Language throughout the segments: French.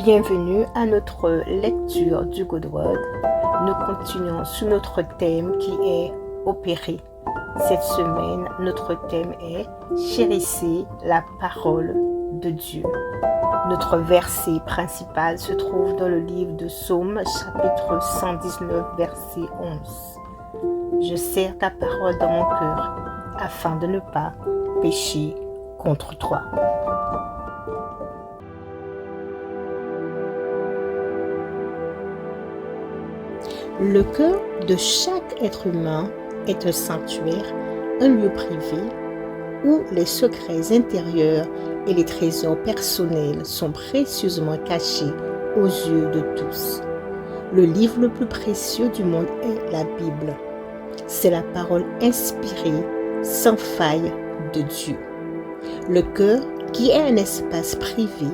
Bienvenue à notre lecture du Good Word. Nous continuons sur notre thème qui est opérer. Cette semaine, notre thème est chérissez la parole de Dieu. Notre verset principal se trouve dans le livre de Psaume, chapitre 119, verset 11. Je serre ta parole dans mon cœur, afin de ne pas pécher contre toi. Le cœur de chaque être humain est un sanctuaire, un lieu privé où les secrets intérieurs et les trésors personnels sont précieusement cachés aux yeux de tous. Le livre le plus précieux du monde est la Bible. C'est la parole inspirée, sans faille de Dieu. Le cœur, qui est un espace privé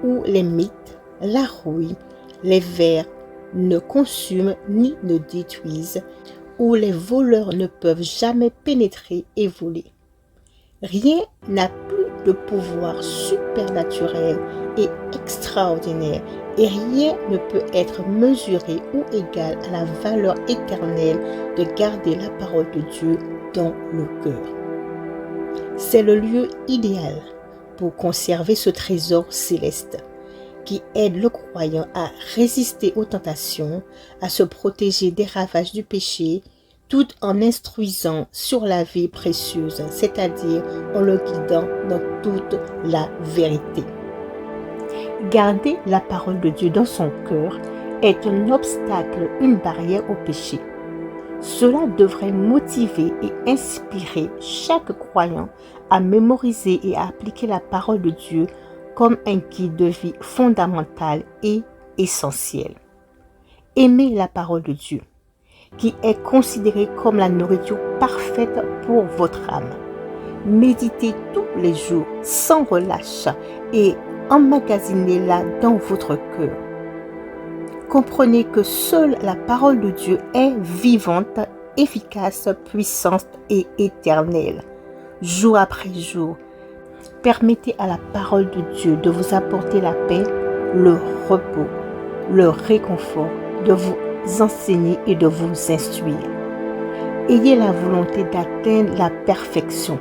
où les mythes, la rouille, les vers ne consument ni ne détruisent, où les voleurs ne peuvent jamais pénétrer et voler. Rien n'a plus de pouvoir supernaturel et extraordinaire, et rien ne peut être mesuré ou égal à la valeur éternelle de garder la parole de Dieu dans le cœur. C'est le lieu idéal pour conserver ce trésor céleste qui aide le croyant à résister aux tentations, à se protéger des ravages du péché, tout en instruisant sur la vie précieuse, c'est-à-dire en le guidant dans toute la vérité. Garder la parole de Dieu dans son cœur est un obstacle, une barrière au péché. Cela devrait motiver et inspirer chaque croyant à mémoriser et à appliquer la parole de Dieu comme un guide de vie fondamental et essentiel. Aimez la parole de Dieu, qui est considérée comme la nourriture parfaite pour votre âme. Méditez tous les jours sans relâche et emmagasinez-la dans votre cœur. Comprenez que seule la parole de Dieu est vivante, efficace, puissante et éternelle. Jour après jour, permettez à la parole de Dieu de vous apporter la paix, le repos, le réconfort, de vous enseigner et de vous instruire. Ayez la volonté d'atteindre la perfection.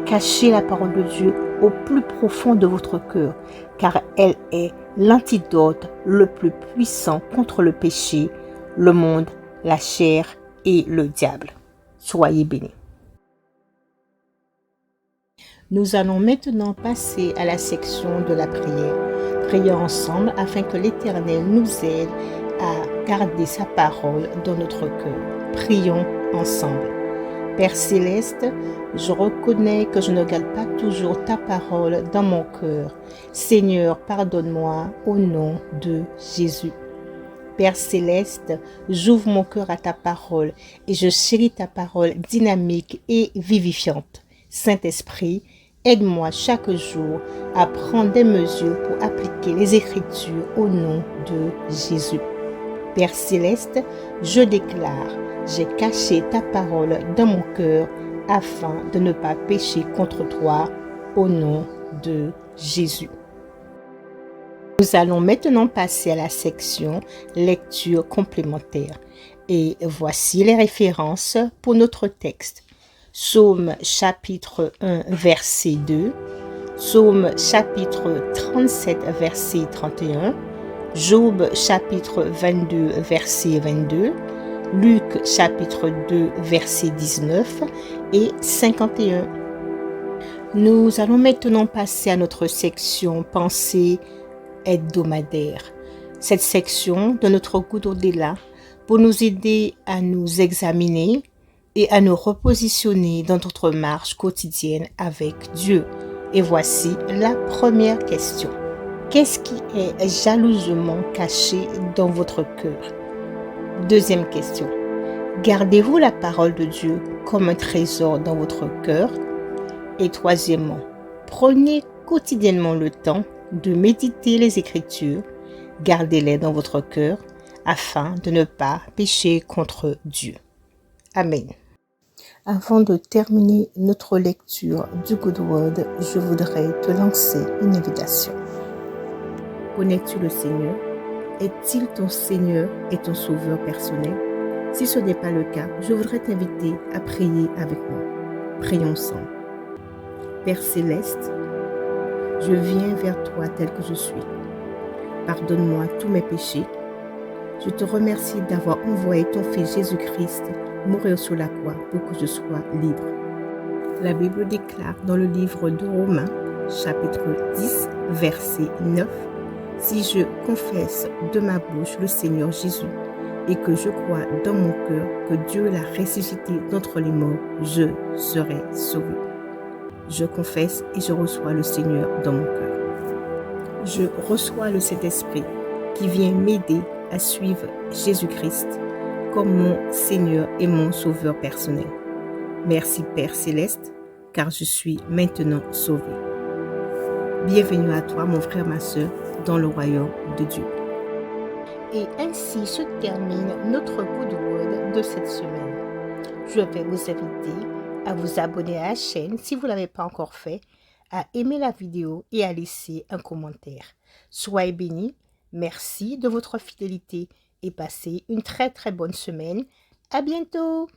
Cachez la parole de Dieu au plus profond de votre cœur, car elle est l'antidote le plus puissant contre le péché, le monde, la chair et le diable. Soyez bénis. Nous allons maintenant passer à la section de la prière. Prions ensemble afin que l'Éternel nous aide à garder sa parole dans notre cœur. Prions ensemble. Père Céleste, je reconnais que je ne garde pas toujours ta parole dans mon cœur. Seigneur, pardonne-moi au nom de Jésus. Père Céleste, j'ouvre mon cœur à ta parole et je chéris ta parole dynamique et vivifiante. Saint-Esprit, aide-moi chaque jour à prendre des mesures pour appliquer les Écritures au nom de Jésus. Père Céleste, je déclare, j'ai caché ta parole dans mon cœur afin de ne pas pécher contre toi au nom de Jésus. Nous allons maintenant passer à la section lecture complémentaire. Et voici les références pour notre texte. Psaume chapitre 1, verset 2, Psaume chapitre 37, verset 31, Job chapitre 22, verset 22, Luc chapitre 2, verset 19 et 51. Nous allons maintenant passer à notre section pensée hebdomadaire. Cette section de notre Good Word est là pour nous aider à nous examiner et à nous repositionner dans notre marche quotidienne avec Dieu. Et voici la première question. Qu'est-ce qui est jalousement caché dans votre cœur? Deuxième question. Gardez-vous la parole de Dieu comme un trésor dans votre cœur? Et troisièmement, prenez quotidiennement le temps de méditer les Écritures, gardez-les dans votre cœur afin de ne pas pécher contre Dieu. Amen. Avant de terminer notre lecture du Good Word, je voudrais te lancer une invitation. Connais-tu le Seigneur? Est-il ton Seigneur et ton Sauveur personnel? Si ce n'est pas le cas, je voudrais t'inviter à prier avec moi. Prions ensemble. Père céleste, je viens vers toi tel que je suis. Pardonne-moi tous mes péchés. Je te remercie d'avoir envoyé ton Fils Jésus-Christ mourir sur la croix pour que je sois libre. La Bible déclare dans le livre de Romains, chapitre 10, verset 9, « Si je confesse de ma bouche le Seigneur Jésus et que je crois dans mon cœur que Dieu l'a ressuscité d'entre les morts, je serai sauvé. » Je confesse et je reçois le Seigneur dans mon cœur. Je reçois le Saint-Esprit qui vient m'aider à suivre Jésus-Christ comme mon Seigneur et mon Sauveur personnel. Merci Père Céleste, car je suis maintenant sauvé. Bienvenue à toi, mon frère, ma sœur, dans le royaume de Dieu. Et ainsi se termine notre Good Word de cette semaine. Je vais vous inviter à vous abonner à la chaîne si vous ne l'avez pas encore fait, à aimer la vidéo et à laisser un commentaire. Soyez bénis, merci de votre fidélité et passez une très très bonne semaine. À bientôt!